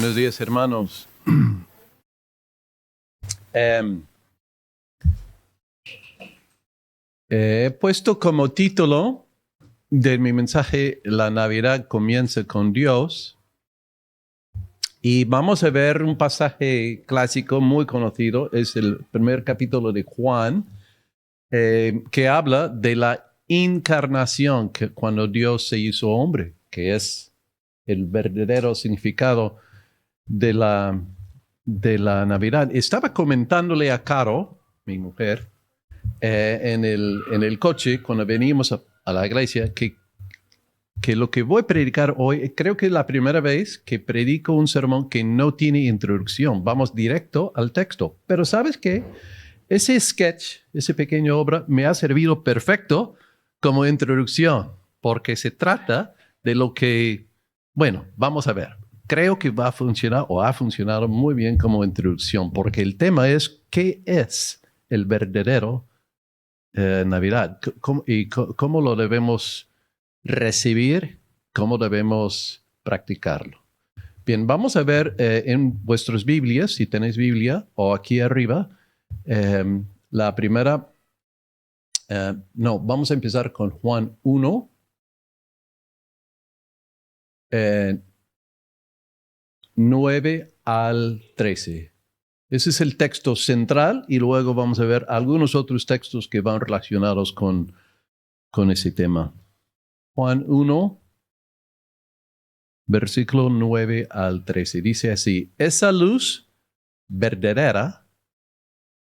Buenos días, hermanos. He puesto como título de mi mensaje La Navidad comienza con Dios. Y vamos a ver un pasaje clásico muy conocido. Es el primer capítulo de Juan, que habla de la encarnación, que cuando Dios se hizo hombre, que es el verdadero significado de la Navidad. Estaba comentándole a Caro, mi mujer, en el coche, cuando venimos a la iglesia, que lo que voy a predicar hoy, creo que es la primera vez que predico un sermón que no tiene introducción. Vamos directo al texto. Pero ¿sabes qué? Ese sketch, esa pequeña obra, me ha servido perfecto como introducción, porque se trata de lo que, bueno, vamos a ver. Creo que va a funcionar o ha funcionado muy bien como introducción, porque el tema es ¿qué es el verdadero Navidad? ¿Cómo lo debemos recibir? ¿Cómo debemos practicarlo? Bien, vamos a ver en vuestras Biblias, si tenéis Biblia, o aquí arriba, la primera, vamos a empezar con Juan 1, 9 al 13. Ese es el texto central y luego vamos a ver algunos otros textos que van relacionados con ese tema. Juan 1, versículo 9 al 13. Dice así: esa luz verdadera,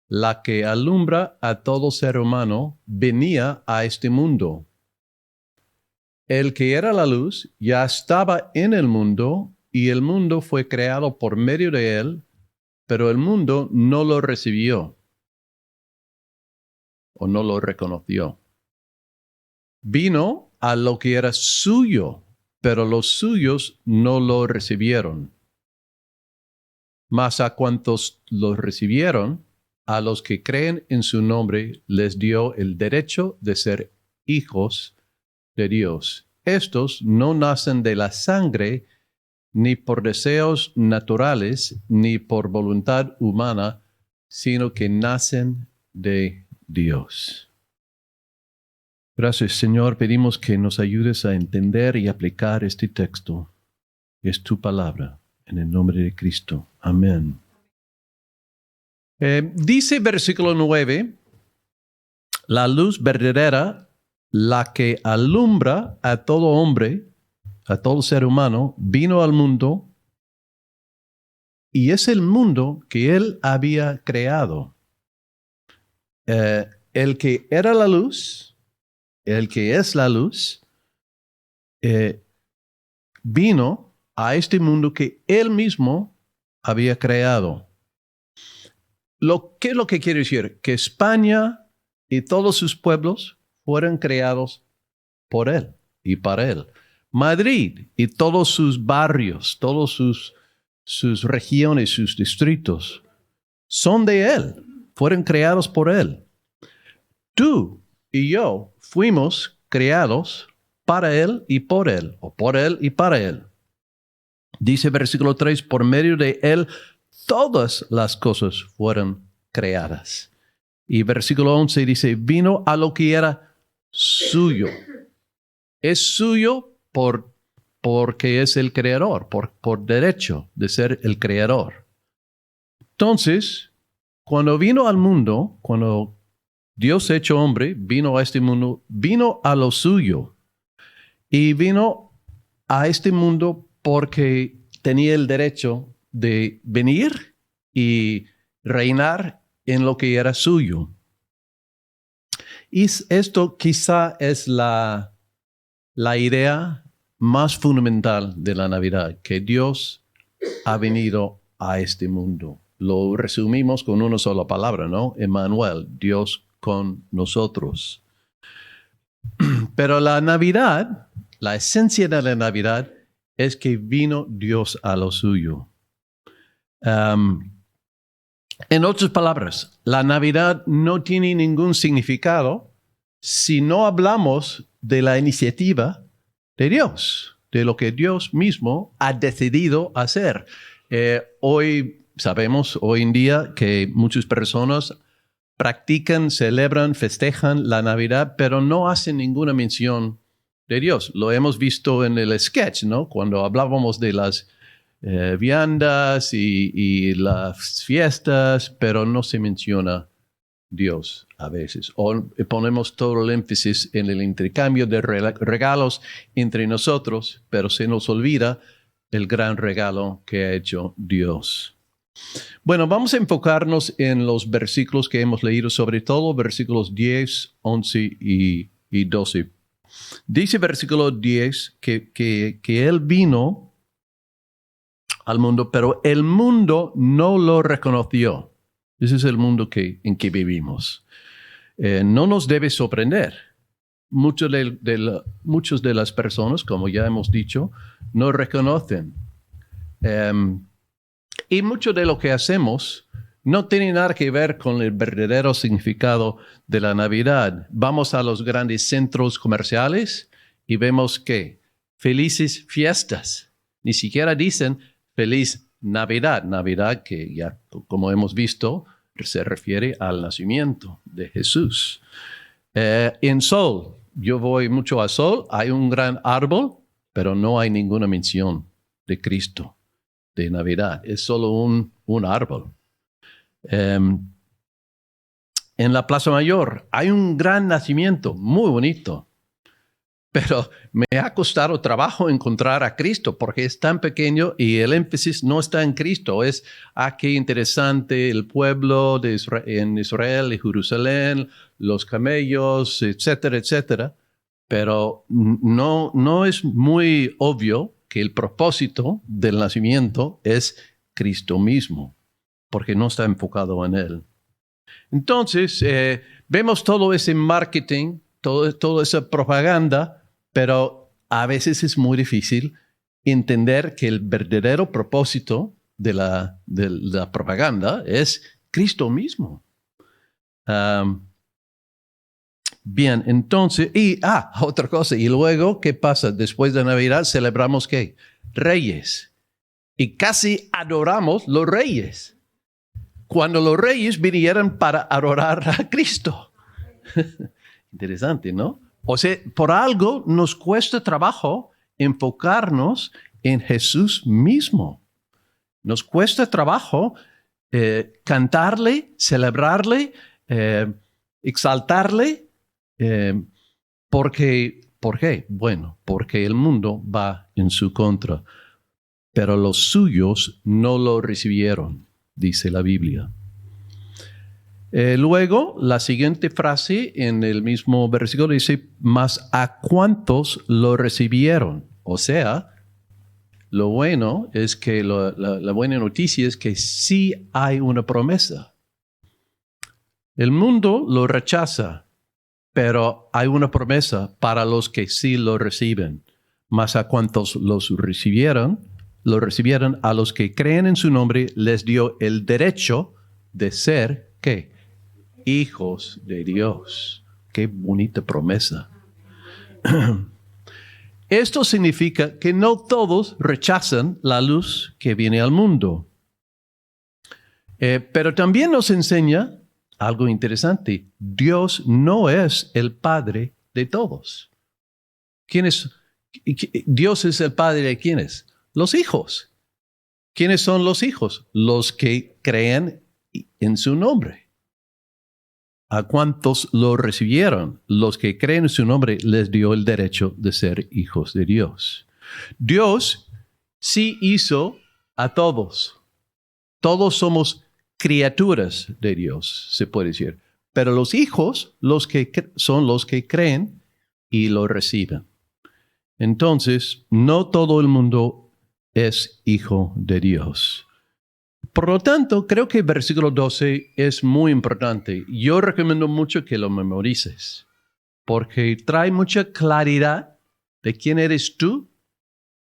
la que alumbra a todo ser humano, venía a este mundo. El que era la luz ya estaba en el mundo y el mundo fue creado por medio de él, pero el mundo no lo recibió o no lo reconoció. Vino a lo que era suyo, pero los suyos no lo recibieron. Mas a cuantos lo recibieron, a los que creen en su nombre, les dio el derecho de ser hijos de Dios. Estos no nacen de la sangre, ni por deseos naturales, ni por voluntad humana, sino que nacen de Dios. Gracias, Señor. Pedimos que nos ayudes a entender y aplicar este texto. Es tu palabra, en el nombre de Cristo. Amén. Dice versículo 9, la luz verdadera, la que alumbra a todo hombre, a todo ser humano, vino al mundo y es el mundo que él había creado. El que era la luz, el que es la luz, vino a este mundo que él mismo había creado. ¿Qué es lo que quiere decir? Que España y todos sus pueblos fueron creados por él y para él. Madrid y todos sus barrios, todos sus regiones, sus distritos, son de él, fueron creados por él. Tú y yo fuimos creados para él y por él, o por él y para él. Dice versículo 3, por medio de él todas las cosas fueron creadas. Y versículo 11 dice, vino a lo que era suyo. Es suyo porque es el creador, por derecho de ser el creador. Entonces, cuando vino al mundo, cuando Dios hecho hombre, vino a este mundo, vino a lo suyo. Y vino a este mundo porque tenía el derecho de venir y reinar en lo que era suyo. Y esto quizá es la idea más fundamental de la Navidad, que Dios ha venido a este mundo. Lo resumimos con una sola palabra, ¿no? Emmanuel, Dios con nosotros. Pero la Navidad, la esencia de la Navidad es que vino Dios a lo suyo. En otras palabras, la Navidad no tiene ningún significado si no hablamos de la iniciativa de Dios. de lo que Dios mismo ha decidido hacer. Hoy sabemos, hoy en día, que muchas personas practican, celebran, festejan la Navidad, pero no hacen ninguna mención de Dios. Lo hemos visto en el sketch, ¿no? Cuando hablábamos de las viandas y las fiestas, pero no se menciona Dios a veces. O ponemos todo el énfasis en el intercambio de regalos entre nosotros, pero se nos olvida el gran regalo que ha hecho Dios. Bueno, vamos a enfocarnos en los versículos que hemos leído, sobre todo versículos 10, 11 y 12. Dice versículo 10 que Él vino al mundo, pero el mundo no lo reconoció. Ese es el mundo en que vivimos. No nos debe sorprender. Muchas de las personas, como ya hemos dicho, no reconocen. Y mucho de lo que hacemos no tiene nada que ver con el verdadero significado de la Navidad. Vamos a los grandes centros comerciales y vemos que felices fiestas. Ni siquiera dicen feliz Navidad. Navidad que ya, como hemos visto, se refiere al nacimiento de Jesús. En Sol, yo voy mucho a Sol, hay un gran árbol, pero no hay ninguna mención de Cristo, de Navidad. Es solo un árbol. En la Plaza Mayor hay un gran nacimiento, muy bonito, pero me ha costado trabajo encontrar a Cristo porque es tan pequeño y el énfasis no está en Cristo. Es, qué interesante el pueblo en Israel y Jerusalén, los camellos, etcétera, etcétera. Pero no es muy obvio que el propósito del nacimiento es Cristo mismo, porque no está enfocado en Él. Entonces, vemos todo ese marketing, toda esa propaganda, pero a veces es muy difícil entender que el verdadero propósito de la propaganda es Cristo mismo. Bien, entonces, otra cosa, y luego, ¿qué pasa? Después de Navidad celebramos ¿qué? Reyes. Y casi adoramos los reyes. Cuando los reyes vinieron para adorar a Cristo. Interesante, ¿no? O sea, por algo nos cuesta trabajo enfocarnos en Jesús mismo. Nos cuesta trabajo cantarle, celebrarle, exaltarle. ¿Por qué? Bueno, porque el mundo va en su contra. Pero los suyos no lo recibieron, dice la Biblia. Luego, la siguiente frase en el mismo versículo dice, mas a cuántos lo recibieron. O sea, lo bueno es que la buena noticia es que sí hay una promesa. El mundo lo rechaza, pero hay una promesa para los que sí lo reciben. Mas a cuántos lo recibieron a los que creen en su nombre, les dio el derecho de ser, ¿qué? Hijos de Dios. Qué bonita promesa. Esto significa que no todos rechazan la luz que viene al mundo. Pero también nos enseña algo interesante. Dios no es el Padre de todos. Dios es el Padre de ¿quiénes? Los hijos. ¿Quiénes son los hijos? Los que creen en su nombre. ¿A cuántos lo recibieron? Los que creen en su nombre les dio el derecho de ser hijos de Dios. Dios sí hizo a todos. Todos somos criaturas de Dios, se puede decir. Pero los hijos, son los que creen y lo reciben. Entonces, no todo el mundo es hijo de Dios. Por lo tanto, creo que el versículo 12 es muy importante. Yo recomiendo mucho que lo memorices, porque trae mucha claridad de quién eres tú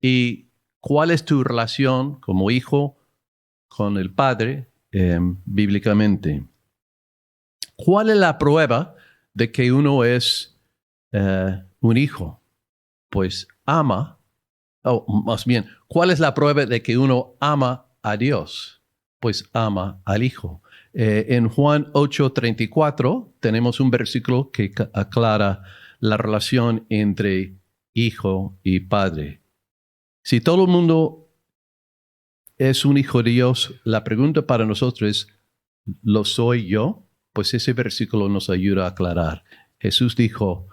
y cuál es tu relación como hijo con el Padre bíblicamente. ¿Cuál es la prueba de que uno es un hijo? Pues ama más bien, ¿cuál es la prueba de que uno ama a Dios? Pues ama al Hijo. En Juan 8:34 tenemos un versículo que aclara la relación entre hijo y padre. Si todo el mundo es un hijo de Dios, la pregunta para nosotros es, ¿lo soy yo? Pues ese versículo nos ayuda a aclarar. Jesús dijo,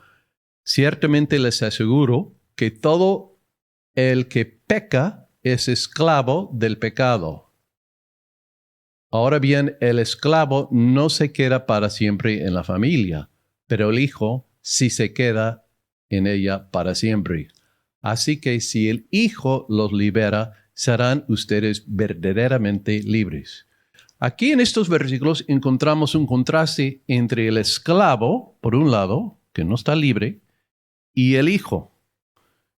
ciertamente les aseguro que todo el que peca es esclavo del pecado. Ahora bien, el esclavo no se queda para siempre en la familia, pero el hijo sí se queda en ella para siempre. Así que si el Hijo los libera, serán ustedes verdaderamente libres. Aquí en estos versículos encontramos un contraste entre el esclavo, por un lado, que no está libre, y el Hijo.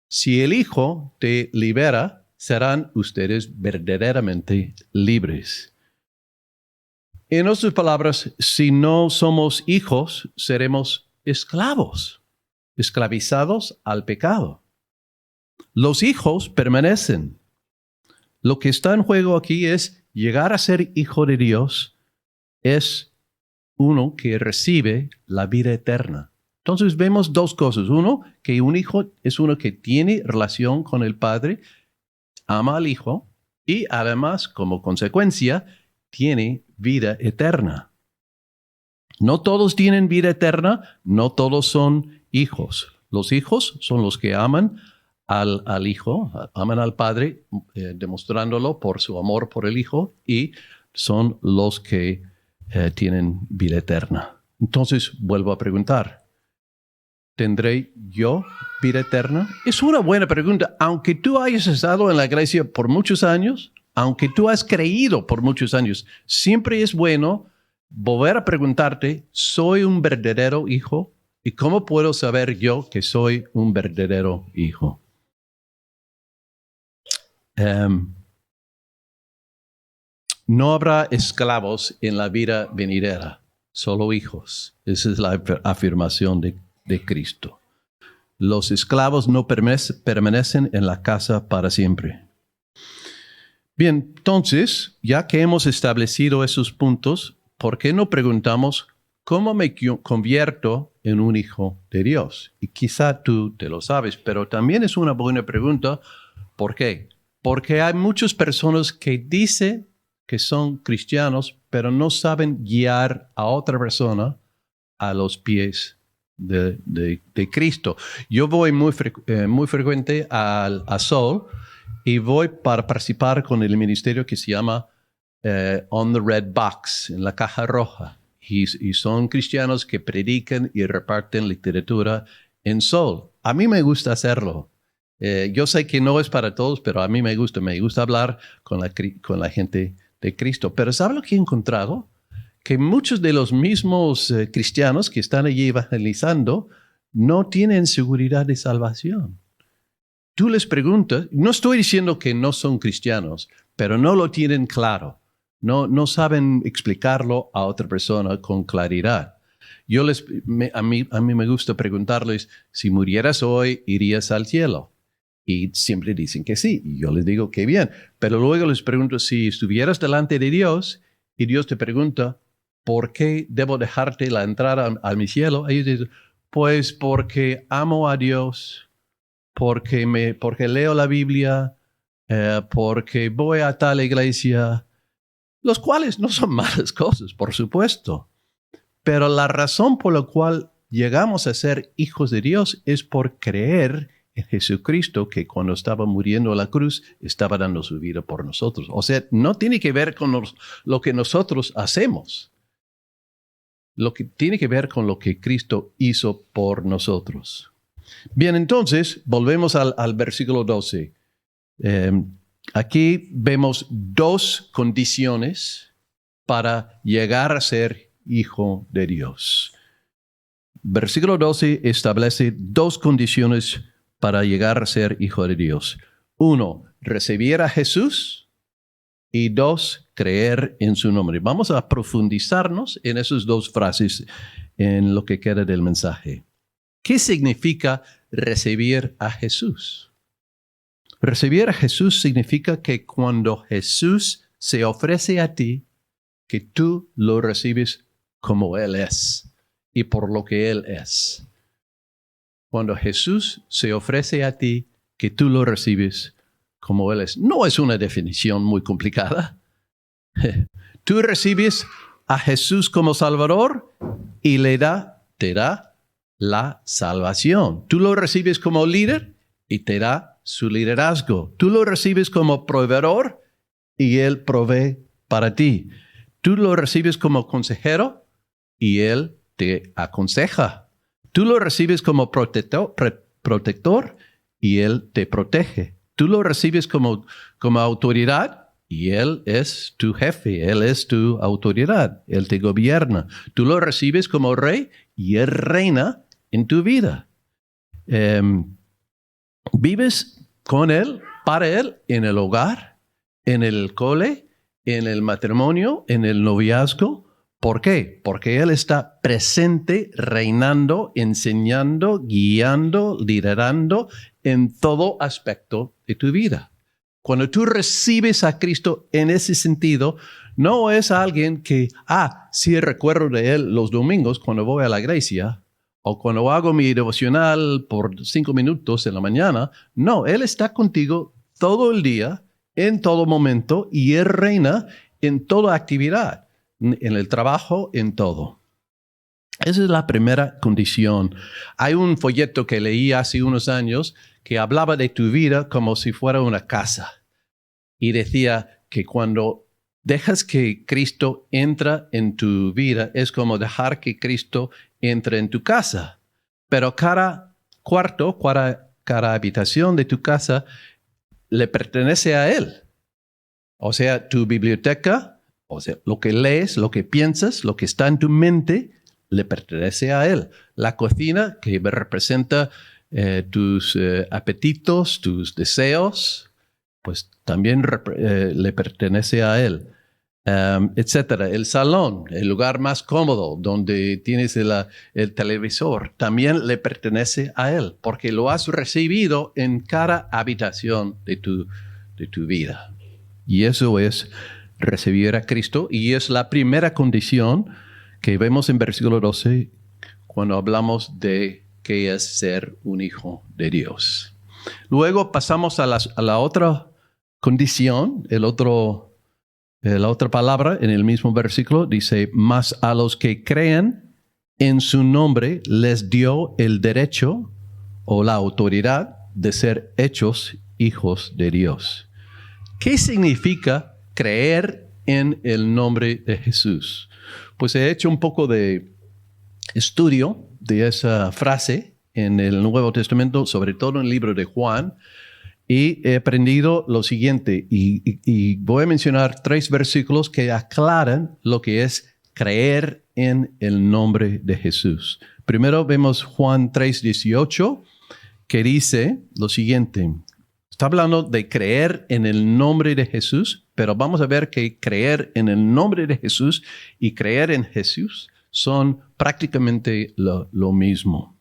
Si el Hijo te libera, serán ustedes verdaderamente libres. En otras palabras, si no somos hijos, seremos esclavos, esclavizados al pecado. Los hijos permanecen. Lo que está en juego aquí es llegar a ser hijo de Dios, es uno que recibe la vida eterna. Entonces vemos dos cosas. Uno, que un hijo es uno que tiene relación con el Padre, ama al Hijo y además, como consecuencia, tiene vida eterna. No todos tienen vida eterna, no todos son hijos. Los hijos son los que aman al Hijo, aman al Padre, demostrándolo por su amor por el Hijo, y son los que tienen vida eterna. Entonces, vuelvo a preguntar, ¿tendré yo vida eterna? Es una buena pregunta. Aunque tú hayas estado en la iglesia por muchos años, aunque tú has creído por muchos años, siempre es bueno volver a preguntarte, ¿soy un verdadero hijo? ¿Y cómo puedo saber yo que soy un verdadero hijo? No habrá esclavos en la vida venidera, solo hijos. Esa es la afirmación de Cristo. Los esclavos no permanecen en la casa para siempre. Bien, entonces, ya que hemos establecido esos puntos, ¿por qué no preguntamos cómo me convierto en un hijo de Dios? Y quizá tú te lo sabes, pero también es una buena pregunta. ¿Por qué? Porque hay muchas personas que dicen que son cristianos, pero no saben guiar a otra persona a los pies de Cristo. Yo voy muy frecuente a Seoul y voy para participar con el ministerio que se llama On the Red Box, en la caja roja. Y son cristianos que predican y reparten literatura en Seoul. A mí me gusta hacerlo. Yo sé que no es para todos, pero a mí me gusta hablar con la gente de Cristo. Pero ¿sabe lo que he encontrado? Que muchos de los mismos cristianos que están allí evangelizando no tienen seguridad de salvación. Tú les preguntas, no estoy diciendo que no son cristianos, pero no lo tienen claro. No saben explicarlo a otra persona con claridad. A mí me gusta preguntarles, si murieras hoy, ¿irías al cielo? Y siempre dicen que sí. Y yo les digo que bien. Pero luego les pregunto, si estuvieras delante de Dios y Dios te pregunta, ¿por qué debo dejarte la entrada a mi cielo? Ellos dicen, pues porque amo a Dios, porque leo la Biblia, porque voy a tal iglesia, los cuales no son malas cosas, por supuesto. Pero la razón por la cual llegamos a ser hijos de Dios es por creer en Jesucristo, que cuando estaba muriendo a la cruz, estaba dando su vida por nosotros. O sea, no tiene que ver con lo que nosotros hacemos. Lo que tiene que ver con lo que Cristo hizo por nosotros. Bien, entonces, volvemos al versículo 12. Aquí vemos dos condiciones para llegar a ser hijo de Dios. Versículo 12 establece dos condiciones para llegar a ser hijo de Dios. 1, recibir a Jesús. Y 2, creer en su nombre. Vamos a profundizarnos en esas dos frases en lo que queda del mensaje. ¿Qué significa recibir a Jesús? Recibir a Jesús significa que cuando Jesús se ofrece a ti, que tú lo recibes como Él es y por lo que Él es. Cuando Jesús se ofrece a ti, que tú lo recibes como Él es. No es una definición muy complicada. Tú recibes a Jesús como Salvador y te da la salvación. Tú lo recibes como líder y te da su liderazgo. Tú lo recibes como proveedor y Él provee para ti. Tú lo recibes como consejero y Él te aconseja. Tú lo recibes como protector y Él te protege. Tú lo recibes como autoridad y Él es tu jefe, Él es tu autoridad, Él te gobierna. Tú lo recibes como rey y Él reina en tu vida. Vives con Él, para Él, en el hogar, en el cole, en el matrimonio, en el noviazgo. ¿Por qué? Porque Él está presente, reinando, enseñando, guiando, liderando en todo aspecto de tu vida. Cuando tú recibes a Cristo en ese sentido, no es alguien que, sí recuerdo de Él los domingos cuando voy a la iglesia o cuando hago mi devocional por 5 minutos en la mañana. No, Él está contigo todo el día, en todo momento, y Él reina en toda actividad, en el trabajo, en todo. Esa es la primera condición. Hay un folleto que leí hace unos años que hablaba de tu vida como si fuera una casa. Y decía que cuando dejas que Cristo entra en tu vida, es como dejar que Cristo entre en tu casa. Pero cada cuarto, cada habitación de tu casa le pertenece a Él. O sea, tu biblioteca, o sea, lo que lees, lo que piensas, lo que está en tu mente, le pertenece a Él. La cocina, que representa tus apetitos, tus deseos, pues también le pertenece a Él, etcétera. El salón, el lugar más cómodo donde tienes el televisor, también le pertenece a Él, porque lo has recibido en cada habitación de tu vida. Y eso es recibir a Cristo, y es la primera condición que vemos en versículo 12 cuando hablamos de qué es ser un hijo de Dios. Luego pasamos a la otra condición, la otra palabra en el mismo versículo dice: mas a los que creen en su nombre les dio el derecho o la autoridad de ser hechos hijos de Dios. ¿Qué significa creer en el nombre de Jesús? Pues he hecho un poco de estudio de esa frase en el Nuevo Testamento, sobre todo en el libro de Juan, y he aprendido lo siguiente, y voy a mencionar 3 versículos que aclaran lo que es creer en el nombre de Jesús. Primero vemos Juan 3:18, que dice lo siguiente. Está hablando de creer en el nombre de Jesús, pero vamos a ver que creer en el nombre de Jesús y creer en Jesús son prácticamente lo mismo.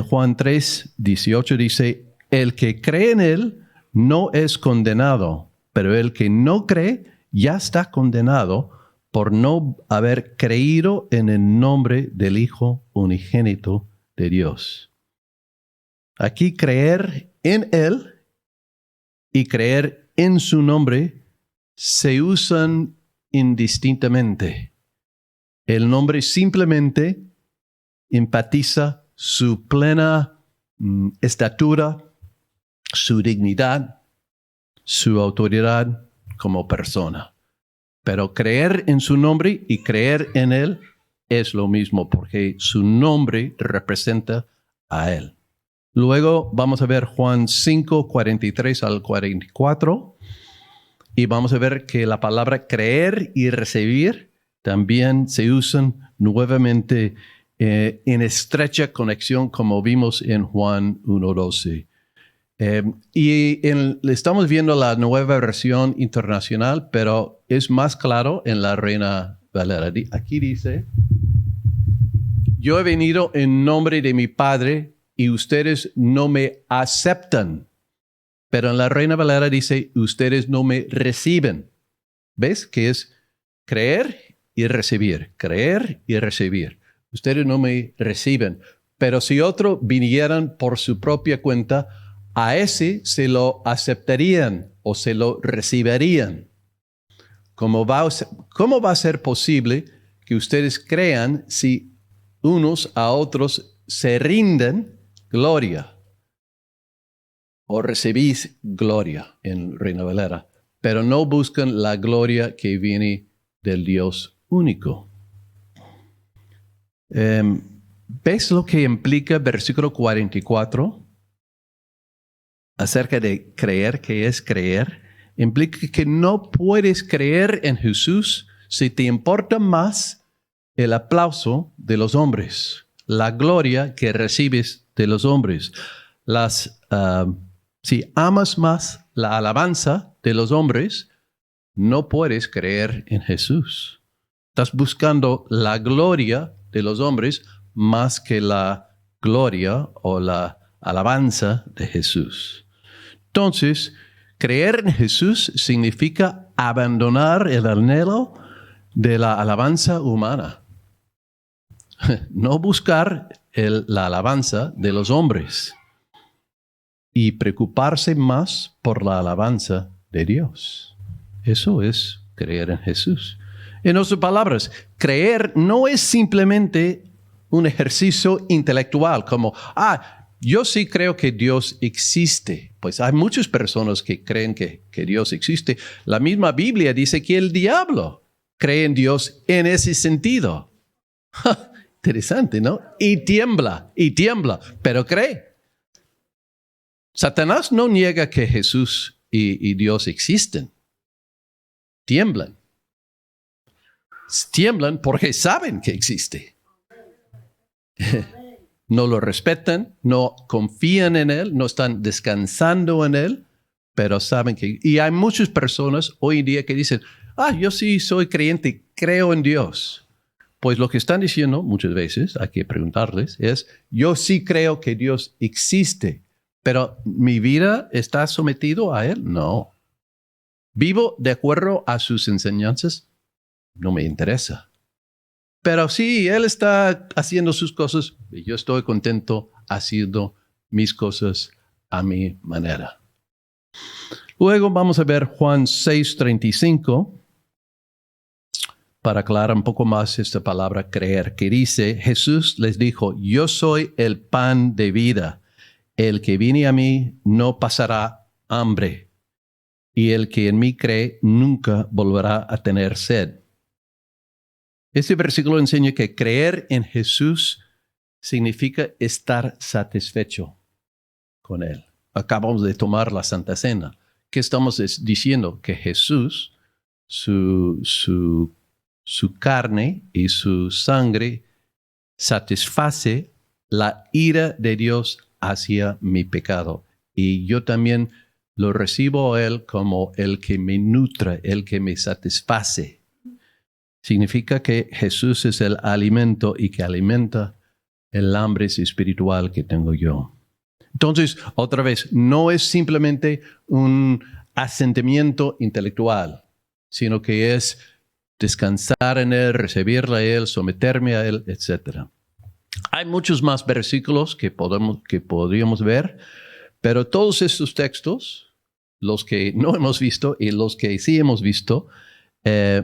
Juan 3:18 dice: el que cree en Él no es condenado, pero el que no cree ya está condenado por no haber creído en el nombre del Hijo unigénito de Dios. Aquí creer en Él y creer en su nombre se usan indistintamente. El nombre simplemente enfatiza su plena estatura, su dignidad, su autoridad como persona. Pero creer en su nombre y creer en Él es lo mismo, porque su nombre representa a Él. Luego vamos a ver Juan 5, 43 al 44, y vamos a ver que la palabra creer y recibir también se usan nuevamente en estrecha conexión, como vimos en Juan 1:12. Estamos viendo la nueva versión internacional, pero es más claro en la Reina Valera. Aquí dice: yo he venido en nombre de mi Padre y ustedes no me aceptan. Pero en la Reina Valera dice, ustedes no me reciben. ¿Ves? Que es creer y recibir. Creer y recibir. Ustedes no me reciben. Pero si otro vinieran por su propia cuenta, a ese se lo aceptarían o se lo recibirían. ¿Cómo va a ser posible que ustedes crean si unos a otros se rinden gloria? O recibís gloria en Reina Valera, pero no buscan la gloria que viene del Dios único. ¿Ves lo que implica versículo 44? Acerca de creer, ¿qué es creer? Implica que no puedes creer en Jesús si te importa más el aplauso de los hombres, la gloria que recibes de los hombres. Si amas más la alabanza de los hombres, no puedes creer en Jesús. Estás buscando la gloria de los hombres más que la gloria o la alabanza de Jesús. Entonces, creer en Jesús significa abandonar el anhelo de la alabanza humana. No buscar la alabanza de los hombres y preocuparse más por la alabanza de Dios. Eso es creer en Jesús. En otras palabras, creer no es simplemente un ejercicio intelectual como, yo sí creo que Dios existe. Pues hay muchas personas que creen que Dios existe. La misma Biblia dice que el diablo cree en Dios en ese sentido. Interesante, ¿no? Y tiembla, pero cree. Satanás no niega que Jesús y Dios existen. Tiemblan. Tiemblan porque saben que existe. No lo respetan, no confían en Él, no están descansando en Él, pero saben que... Y hay muchas personas hoy en día que dicen, yo sí soy creyente, creo en Dios. Pues lo que están diciendo muchas veces, hay que preguntarles, es, yo sí creo que Dios existe, pero ¿mi vida está sometido a Él? No. ¿Vivo de acuerdo a sus enseñanzas? No me interesa. Pero sí, Él está haciendo sus cosas y yo estoy contento haciendo mis cosas a mi manera. Luego vamos a ver Juan 6:35 para aclarar un poco más esta palabra creer, que dice, Jesús les dijo, yo soy el pan de vida. El que viene a mí no pasará hambre y el que en mí cree nunca volverá a tener sed. Este versículo enseña que creer en Jesús significa estar satisfecho con Él. Acabamos de tomar la Santa Cena. ¿Qué estamos diciendo? Que Jesús, su carne y su sangre satisface la ira de Dios hacia mi pecado. Y yo también lo recibo a Él como el que me nutre, el que me satisface. Significa que Jesús es el alimento y que alimenta el hambre espiritual que tengo yo. Entonces, otra vez, no es simplemente un asentimiento intelectual, sino que es descansar en Él, recibirle a Él, someterme a Él, etc. Hay muchos más versículos que podríamos ver, pero todos estos textos, los que no hemos visto y los que sí hemos visto,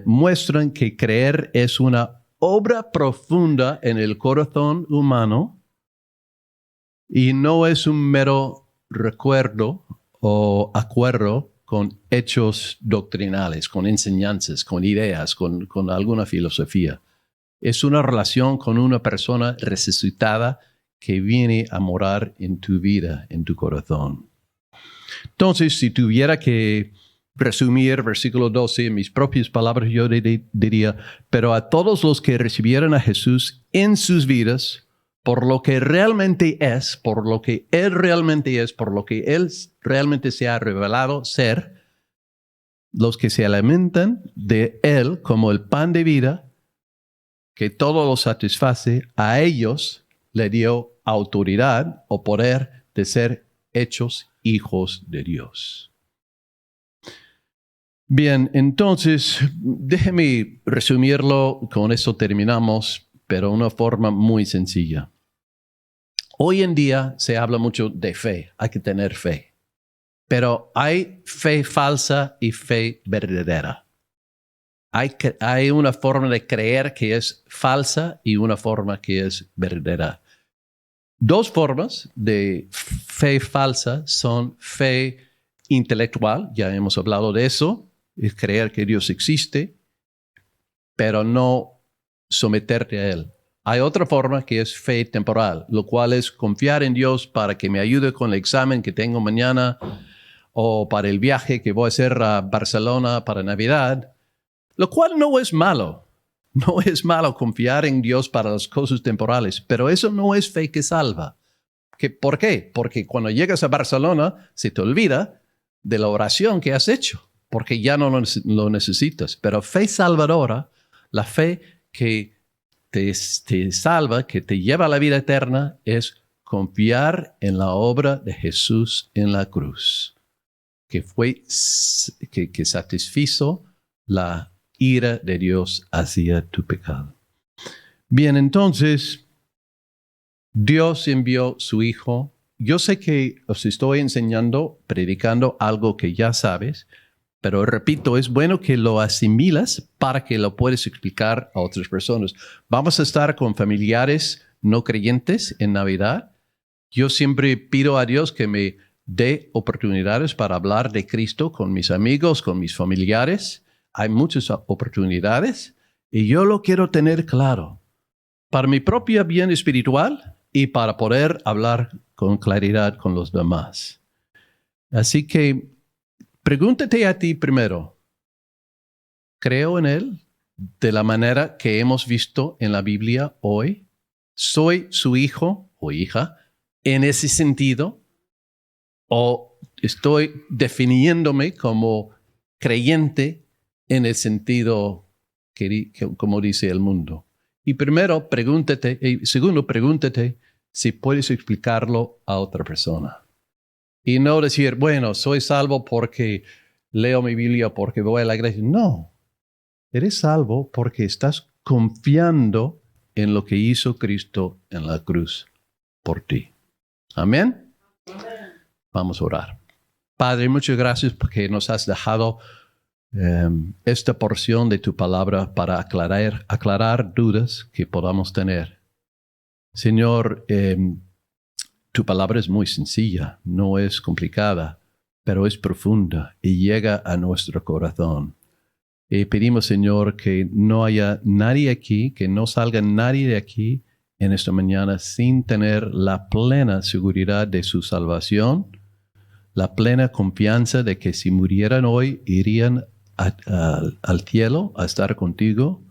muestran que creer es una obra profunda en el corazón humano y no es un mero recuerdo o acuerdo con hechos doctrinales, con enseñanzas, con ideas, con alguna filosofía. Es una relación con una persona resucitada que viene a morar en tu vida, en tu corazón. Entonces, si tuviera que resumir versículo 12 en mis propias palabras, yo diría, pero a todos los que recibieron a Jesús en sus vidas, por lo que realmente es, por lo que Él realmente es, por lo que Él realmente se ha revelado ser, los que se alimentan de Él como el pan de vida, que todo lo satisface, a ellos le dio autoridad o poder de ser hechos hijos de Dios. Bien, entonces, déjeme resumirlo, con eso terminamos, pero de una forma muy sencilla. Hoy en día se habla mucho de fe, hay que tener fe, pero hay fe falsa y fe verdadera. Hay una forma de creer que es falsa y una forma que es verdadera. Dos formas de fe falsa son fe intelectual, ya hemos hablado de eso, es creer que Dios existe, pero no someterte a Él. Hay otra forma que es fe temporal, lo cual es confiar en Dios para que me ayude con el examen que tengo mañana o para el viaje que voy a hacer a Barcelona para Navidad, lo cual no es malo. No es malo confiar en Dios para las cosas temporales, pero eso no es fe que salva. ¿Por qué? Porque cuando llegas a Barcelona se te olvida de la oración que has hecho, porque ya no lo necesitas. Pero fe salvadora, la fe que te salva, que te lleva a la vida eterna, es confiar en la obra de Jesús en la cruz, que satisfizo la ira de Dios hacia tu pecado. Bien, entonces, Dios envió su Hijo. Yo sé que os estoy enseñando, predicando algo que ya sabes, pero repito, es bueno que lo asimilas para que lo puedas explicar a otras personas. Vamos a estar con familiares no creyentes en Navidad. Yo siempre pido a Dios que me dé oportunidades para hablar de Cristo con mis amigos, con mis familiares. Hay muchas oportunidades y yo lo quiero tener claro para mi propio bien espiritual y para poder hablar con claridad con los demás. Así que pregúntate a ti primero, ¿creo en Él de la manera que hemos visto en la Biblia hoy? ¿Soy su hijo o hija en ese sentido? ¿O estoy definiéndome como creyente en el sentido como dice el mundo? Y primero, pregúntate, y segundo, pregúntate si puedes explicarlo a otra persona. Y no decir, bueno, soy salvo porque leo mi Biblia, porque voy a la iglesia. No, eres salvo porque estás confiando en lo que hizo Cristo en la cruz por ti. Amén. Vamos a orar. Padre, muchas gracias porque nos has dejado esta porción de tu palabra para aclarar dudas que podamos tener. Señor, tu palabra es muy sencilla, no es complicada, pero es profunda y llega a nuestro corazón. Y pedimos, Señor, que no haya nadie aquí, que no salga nadie de aquí en esta mañana sin tener la plena seguridad de su salvación, la plena confianza de que si murieran hoy irían al cielo a estar contigo,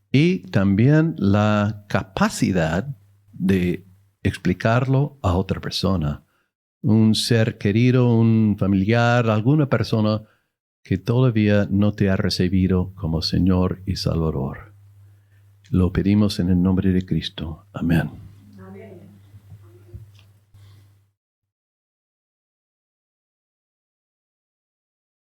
y también la capacidad de explicarlo a otra persona, un ser querido, un familiar, alguna persona que todavía no te ha recibido como Señor y Salvador. Lo pedimos en el nombre de Cristo. Amén.